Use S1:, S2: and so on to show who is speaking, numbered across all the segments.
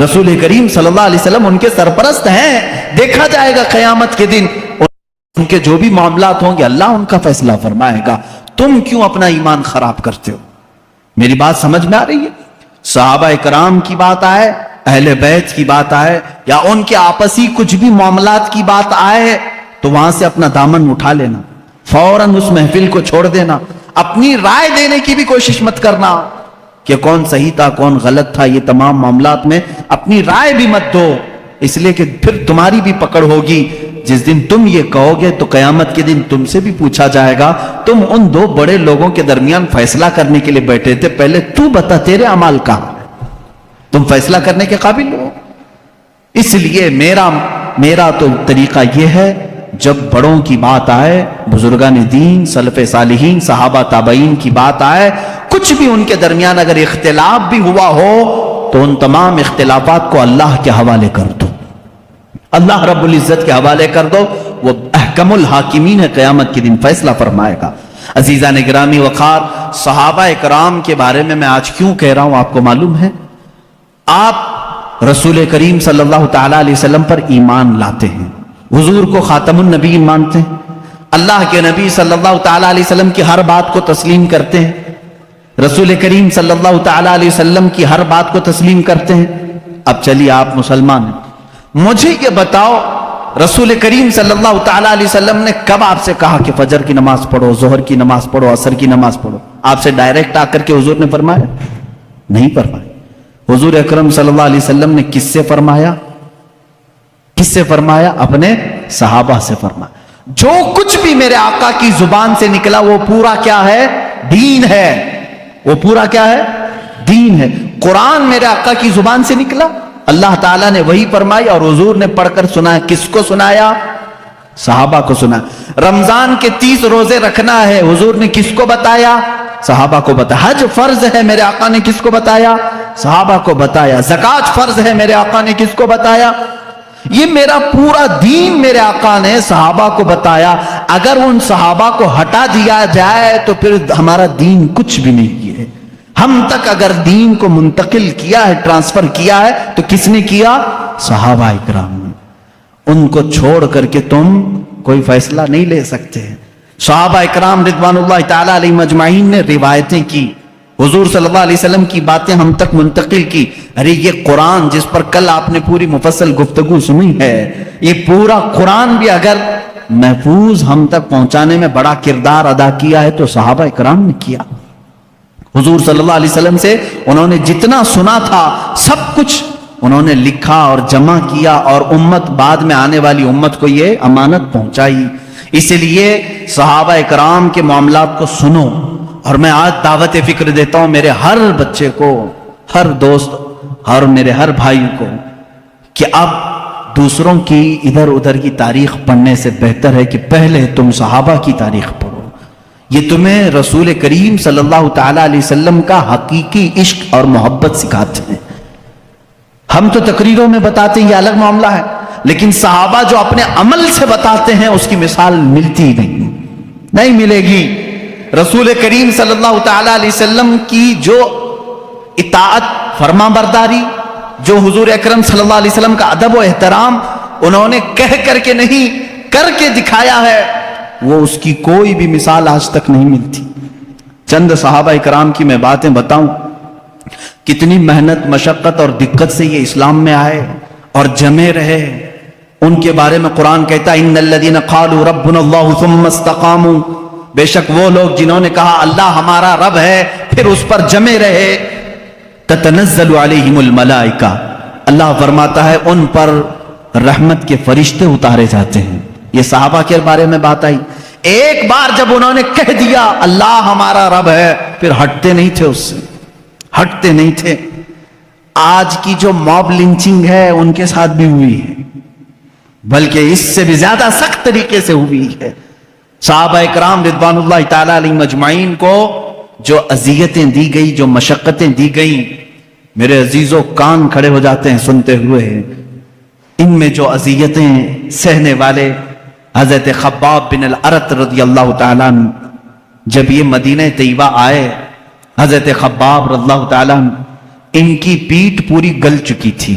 S1: رسول کریم صلی اللہ علیہ وسلم ان کے سرپرست ہیں. دیکھا جائے گا قیامت کے دن ان کے جو بھی معاملات ہوں گے اللہ ان کا فیصلہ فرمائے گا. تم کیوں اپنا ایمان خراب کرتے ہو؟ میری بات سمجھ میں آ رہی ہے؟ صحابہ کرام کی بات آئے، اہل بیت کی بات آئے، یا ان کے آپسی کچھ بھی معاملات کی بات آئے تو وہاں سے اپنا دامن اٹھا لینا، فوراً اس محفل کو چھوڑ دینا. اپنی رائے دینے کی بھی کوشش مت کرنا کہ کون صحیح تھا کون غلط تھا. یہ تمام معاملات میں اپنی رائے بھی مت دو، اس لیے کہ پھر تمہاری بھی پکڑ ہوگی. جس دن تم یہ کہو گے تو قیامت کے دن تم سے بھی پوچھا جائے گا تم ان دو بڑے لوگوں کے درمیان فیصلہ کرنے کے لیے بیٹھے تھے، پہلے تو بتا تیرے اعمال کہاں، تم فیصلہ کرنے کے قابل ہو. اس لیے میرا تو طریقہ یہ ہے، جب بڑوں کی بات آئے، بزرگان دین، سلف صالحین، صحابہ تابعین کی بات آئے، کچھ بھی ان کے درمیان اگر اختلاف بھی ہوا ہو تو ان تمام اختلافات کو اللہ کے حوالے کر دو، اللہ رب العزت کے حوالے کر دو. وہ احکم الحاکمین ہے، قیامت کے دن فیصلہ فرمائے گا. عزیزان گرامی وقار، صحابہ کرام کے بارے میں آج کیوں کہہ رہا ہوں آپ کو معلوم ہے؟ آپ رسول کریم صلی اللہ تعالی علیہ وسلم پر ایمان لاتے ہیں، حضور کو خاتم النبیین مانتے ہیں، اللہ کے نبی صلی اللہ تعالی علیہ وسلم کی ہر بات کو تسلیم کرتے ہیں، رسول کریم صلی اللہ تعالی علیہ وسلم کی ہر بات کو تسلیم کرتے ہیں. اب چلیے آپ مسلمان ہیں، مجھے یہ بتاؤ رسول کریم صلی اللہ تعالی علیہ وسلم نے کب آپ سے کہا کہ فجر کی نماز پڑھو، ظہر کی نماز پڑھو، عصر کی نماز پڑھو؟ آپ سے ڈائریکٹ آ کر کے حضور نے فرمایا؟ نہیں فرمایا. حضور اکرم صلی اللہ علیہ وسلم نے کس سے فرمایا؟ کس سے فرمایا؟ اپنے صحابہ سے فرمایا. جو کچھ بھی میرے آقا کی زبان سے نکلا وہ پورا کیا ہے؟ دین ہے. وہ پورا کیا ہے؟ دین ہے. قرآن میرے آقا کی زبان سے نکلا، اللہ تعالیٰ نے وہی فرمائی اور حضور نے پڑھ کر سنایا. کس کو سنایا؟ صحابہ کو سنایا. رمضان کے 30 روزے رکھنا ہے، حضور نے کس کو بتایا؟ صحابہ کو بتایا. حج فرض ہے، میرے آقا نے کس کو بتایا؟ صحابہ کو بتایا. زکوٰۃ فرض ہے، میرے آقا نے کس کو بتایا؟ یہ میرا پورا دین میرے آقا نے صحابہ کو بتایا. اگر ان صحابہ کو ہٹا دیا جائے تو پھر ہمارا دین کچھ بھی نہیں ہے. ہم تک اگر دین کو منتقل کیا ہے، ٹرانسفر کیا ہے، تو کس نے کیا؟ صحابہ اکرام نے. ان کو چھوڑ کر کے تم کوئی فیصلہ نہیں لے سکتے. صحابہ اکرام رضوان اللہ تعالی علیہم اجمعین نے روایتیں کی، حضور صلی اللہ علیہ وسلم کی باتیں ہم تک منتقل کی. ارے یہ قرآن جس پر کل آپ نے پوری مفصل گفتگو سنی ہے، یہ پورا قرآن بھی اگر محفوظ ہم تک پہنچانے میں بڑا کردار ادا کیا ہے تو صحابہ اکرام نے کیا. حضور صلی اللہ علیہ وسلم سے انہوں نے جتنا سنا تھا سب کچھ انہوں نے لکھا اور جمع کیا، اور امت بعد میں آنے والی امت کو یہ امانت پہنچائی. اس لیے صحابہ اکرام کے معاملات کو سنو. اور میں آج دعوت فکر دیتا ہوں میرے ہر بچے کو، ہر دوست اور میرے ہر بھائی کو، کہ اب دوسروں کی ادھر ادھر کی تاریخ پڑھنے سے بہتر ہے کہ پہلے تم صحابہ کی تاریخ پڑھو. یہ تمہیں رسول کریم صلی اللہ تعالی علیہ وسلم کا حقیقی عشق اور محبت سکھاتے ہیں. ہم تو تقریروں میں بتاتے ہیں، یہ الگ معاملہ ہے، لیکن صحابہ جو اپنے عمل سے بتاتے ہیں اس کی مثال ملتی نہیں ملے گی. رسول کریم صلی اللہ تعالی علیہ وسلم کی جو اطاعت، فرما برداری، جو حضور اکرم صلی اللہ علیہ وسلم کا ادب و احترام انہوں نے کہہ کر کے نہیں کر کے دکھایا ہے، وہ اس کی کوئی بھی مثال آج تک نہیں ملتی. چند صحابہ اکرام کی میں باتیں بتاؤں، کتنی محنت، مشقت اور دقت سے یہ اسلام میں آئے اور جمے رہے. ان کے بارے میں قرآن کہتا ہے ان الذین قالوا ربنا اللہ ثم استقاموا، بے شک وہ لوگ جنہوں نے کہا اللہ ہمارا رب ہے پھر اس پر جمے رہے. تتنزل علیہم الملائکہ، اللہ فرماتا ہے ان پر رحمت کے فرشتے اتارے جاتے ہیں. یہ صحابہ کے بارے میں بات آئی. ایک بار جب انہوں نے کہہ دیا اللہ ہمارا رب ہے پھر ہٹتے نہیں تھے، اس سے ہٹتے نہیں تھے. آج کی جو موب لنچنگ ہے ان کے ساتھ بھی ہوئی ہے، بلکہ اس سے بھی زیادہ سخت طریقے سے ہوئی ہے. صحابہ اکرام رضوان اللہ تعالی علیہم اجمعین کو جو اذیتیں دی گئی، جو مشقتیں دی گئیں، میرے عزیزوں کان کھڑے ہو جاتے ہیں سنتے ہوئے. ان میں جو اذیتیں سہنے والے حضرت خباب بن الارت رضی اللہ تعالیٰ عنہ، جب یہ مدینہ طیبہ آئے، حضرت خباب رضی اللہ تعالیٰ عنہ ان کی پیٹھ پوری گل چکی تھی.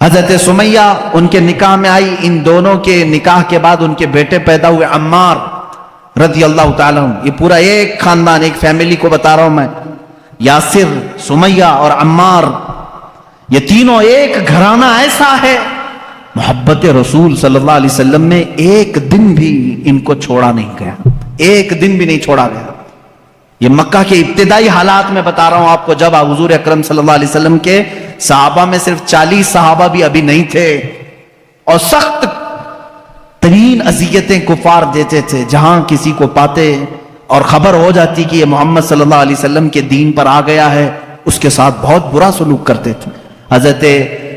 S1: حضرت سمیہ ان کے نکاح میں آئی، ان دونوں کے نکاح کے بعد ان کے بیٹے پیدا ہوئے عمار رضی اللہ تعالیٰ عنہ. یہ پورا ایک خاندان، ایک فیملی کو بتا رہا ہوں میں. یاسر، سمیہ اور عمار، یہ تینوں ایک گھرانہ ایسا ہے. محبت رسول صلی اللہ علیہ وسلم میں ایک دن بھی ان کو چھوڑا نہیں گیا، ایک دن بھی نہیں چھوڑا گیا. یہ مکہ کے ابتدائی حالات میں بتا رہا ہوں آپ کو، جب حضور اکرم صلی اللہ علیہ وسلم کے صحابہ میں صرف 40 صحابہ بھی ابھی نہیں تھے، اور سخت ترین اذیتیں کفار دیتے تھے. جہاں کسی کو پاتے اور خبر ہو جاتی کہ یہ محمد صلی اللہ علیہ وسلم کے دین پر آ گیا ہے، اس کے ساتھ بہت برا سلوک کرتے تھے. حضرت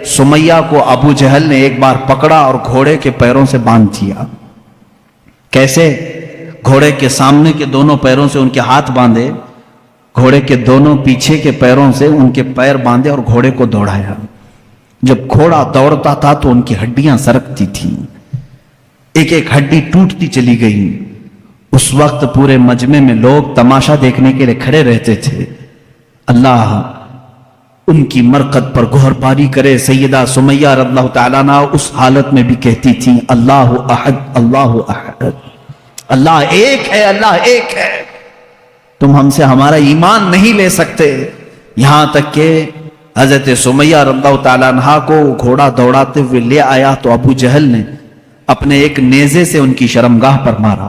S1: سمیہ کو ابو جہل نے ایک بار پکڑا اور گھوڑے کے پیروں سے باندھ دیا. کیسے؟ گھوڑے کے سامنے کے دونوں پیروں سے ان کے ہاتھ باندھے، گھوڑے کے دونوں پیچھے کے پیروں سے ان کے پیر باندھے اور گھوڑے کو دوڑایا. جب گھوڑا دوڑتا تھا تو ان کی ہڈیاں سرکتی تھیں، ایک ایک ہڈی ٹوٹتی چلی گئی. اس وقت پورے مجمع میں لوگ تماشا دیکھنے کے لیے کھڑے رہتے تھے. اللہ ان کی مرقد پر گہر باری کرے. سیدہ سمیہ رضی اللہ تعالیٰ عنہ اس حالت میں بھی کہتی تھیں اللہ احد، اللہ احد، اللہ ایک ہے، اللہ ایک ہے. تم ہم سے ہمارا ایمان نہیں لے سکتے. یہاں تک کہ حضرت سمیہ رضی اللہ تعالیٰ عنہ کو گھوڑا دوڑاتے ہوئے لے آیا تو ابو جہل نے اپنے ایک نیزے سے ان کی شرمگاہ پر مارا،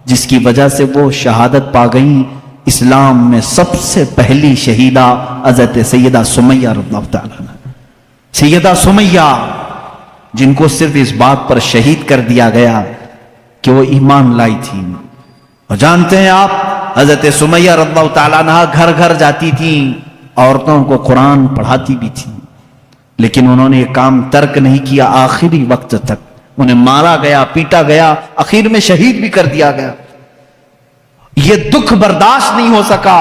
S1: جس کی وجہ سے وہ شہادت پا گئیں. اسلام میں سب سے پہلی شہیدہ حضرت سیدہ سمیہ رضی اللہ تعالیٰ عنہ. سیدہ سمیہ جن کو صرف اس بات پر شہید کر دیا گیا کہ وہ ایمان لائی تھی. اور جانتے ہیں آپ حضرت سمیہ رضی اللہ تعالیٰ عنہ گھر گھر جاتی تھیں، عورتوں کو قرآن پڑھاتی بھی تھیں، لیکن انہوں نے یہ کام ترک نہیں کیا. آخری وقت تک انہیں مارا گیا، پیٹا گیا، اخیر میں شہید بھی کر دیا گیا. یہ دکھ برداشت نہیں ہو سکا.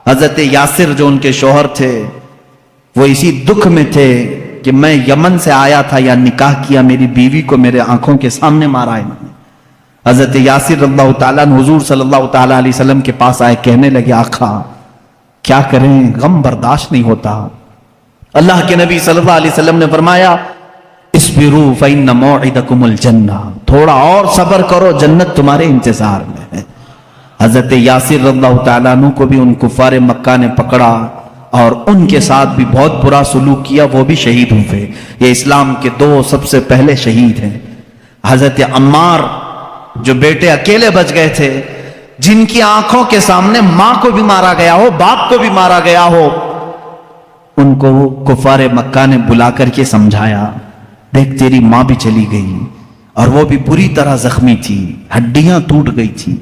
S1: حضرت یاسر جو ان کے شوہر تھے وہ اسی دکھ میں تھے کہ میں یمن سے آیا تھا یا نکاح کیا، میری بیوی کو میرے آنکھوں کے سامنے مارا ہے. حضرت یاسر رضی اللہ تعالیٰ عنہ حضور صلی اللہ تعالیٰ علیہ وسلم کے پاس آئے، کہنے لگے آقا کیا کریں، غم برداشت نہیں ہوتا. اللہ کے نبی صلی اللہ علیہ وسلم نے فرمایا اصبروا فإن موعدکم الجنہ، تھوڑا اور صبر کرو، جنت تمہارے انتظار میں ہے. حضرت یاسر رضی اللہ تعالیٰ عنہ کو بھی ان کفار مکہ نے پکڑا اور ان کے ساتھ بھی بہت برا سلوک کیا، وہ بھی شہید ہوئے. یہ اسلام کے دو سب سے پہلے شہید ہیں. حضرت عمار جو بیٹے اکیلے بچ گئے تھے، جن کی آنکھوں کے سامنے ماں کو بھی مارا گیا ہو، باپ کو بھی مارا گیا ہو، ان کو کفار مکہ نے بلا کر کے سمجھایا دیکھ تیری ماں بھی چلی گئی اور وہ بھی بری طرح زخمی تھی، ہڈیاں ٹوٹ گئی تھی،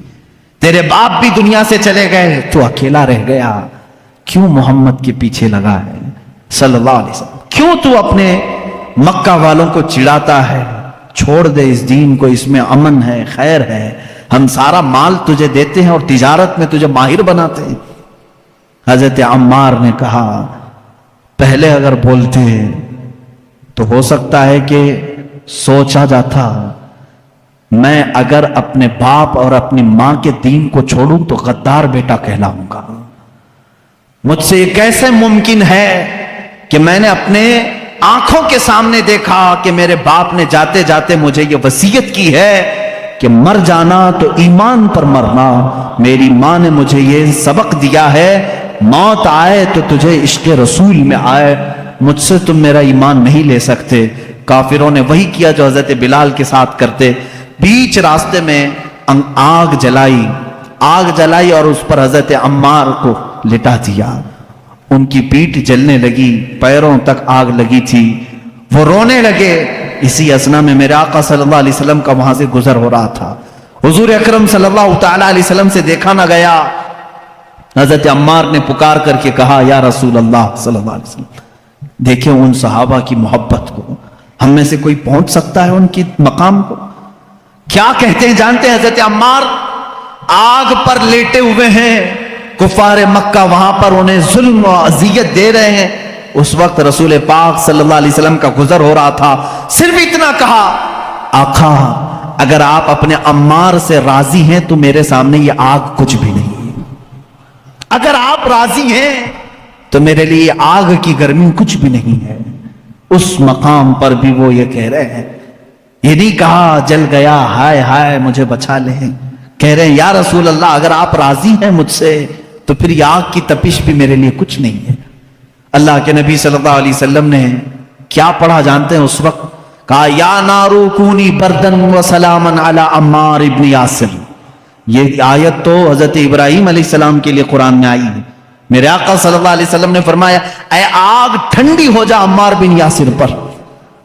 S1: تیرے باپ بھی دنیا سے چلے گئے، تو اکیلا رہ گیا، کیوں محمد کے پیچھے لگا ہے صلی اللہ علیہ وسلم؟ کیوں تو اپنے مکہ والوں کو چڑھاتا ہے؟ چھوڑ دے اس دین کو، اس میں امن ہے، خیر ہے، ہم سارا مال تجھے دیتے ہیں اور تجارت میں تجھے ماہر بناتے ہیں. حضرت عمار نے کہا پہلے اگر بولتے تو ہو سکتا ہے کہ سوچا جاتا، میں اگر اپنے باپ اور اپنی ماں کے دین کو چھوڑوں تو غدار بیٹا کہلاؤں گا. مجھ سے یہ کیسے ممکن ہے کہ میں نے اپنے آنکھوں کے سامنے دیکھا کہ میرے باپ نے جاتے جاتے مجھے یہ وصیت کی ہے کہ مر جانا تو ایمان پر مرنا. میری ماں نے مجھے یہ سبق دیا ہے، موت آئے تو تجھے عشق رسول میں آئے، مجھ سے تم میرا ایمان نہیں لے سکتے. کافروں نے وہی کیا جو حضرت بلال کے ساتھ کرتے. بیچ راستے میں آگ جلائی اور اس پر حضرت عمار کو لٹا دیا. ان کی پیٹھ جلنے لگی، پیروں تک آگ لگی تھی، وہ رونے لگے. اسی اسنا میں میرے آقا صلی اللہ علیہ وسلم کا وہاں سے گزر ہو رہا تھا. حضور اکرم صلی اللہ تعالیٰ علیہ وسلم سے دیکھا نہ گیا. حضرت عمار نے پکار کر کے کہا یا رسول اللہ صلی اللہ علیہ وسلم، دیکھیں ان صحابہ کی محبت کو، ہم میں سے کوئی پہنچ سکتا ہے ان کی مقام کو؟ کیا کہتے ہیں جانتے ہیں؟ حضرت عمار آگ پر لیٹے ہوئے ہیں، کفار مکہ وہاں پر انہیں ظلم و اذیت دے رہے ہیں. اس وقت رسول پاک صلی اللہ علیہ وسلم کا گزر ہو رہا تھا. صرف اتنا کہا آقا اگر آپ اپنے عمار سے راضی ہیں تو میرے سامنے یہ آگ کچھ بھی نہیں. اگر آپ راضی ہیں تو میرے لیے آگ کی گرمی کچھ بھی نہیں ہے. اس مقام پر بھی وہ یہ کہہ رہے ہیں، یہ نہیں کہا جل گیا ہائے ہائے مجھے بچا لیں، کہہ رہے ہیں یا رسول اللہ اگر آپ راضی ہیں مجھ سے تو پھر یہ آگ کی تپش بھی میرے لیے کچھ نہیں ہے۔ اللہ کے نبی صلی اللہ علیہ وسلم نے کیا پڑھا جانتے ہیں اس وقت؟ کہا یا نارو کونی بردن و سلاما علی عمار ابن یاسر۔ یہ آیت تو حضرت ابراہیم علیہ السلام کے لیے قرآن میں آئی ہے۔ میرے آقا صلی اللہ علیہ وسلم نے فرمایا اے آگ ٹھنڈی ہو جا عمار بن یاسر پر۔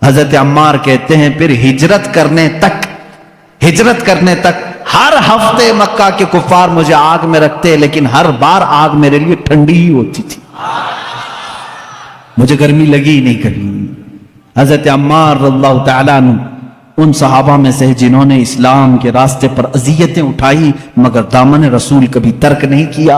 S1: حضرت عمار کہتے ہیں پھر ہجرت کرنے تک ہر ہفتے مکہ کے کفار مجھے آگ میں رکھتے، لیکن ہر بار آگ میرے لیے ٹھنڈی ہی ہوتی تھی، مجھے گرمی لگی ہی نہیں کبھی۔ حضرت عمار رضی اللہ تعالیٰ عنہ ان صحابہ میں سے جنہوں نے اسلام کے راستے پر اذیتیں اٹھائی مگر دامن رسول کبھی ترک نہیں کیا۔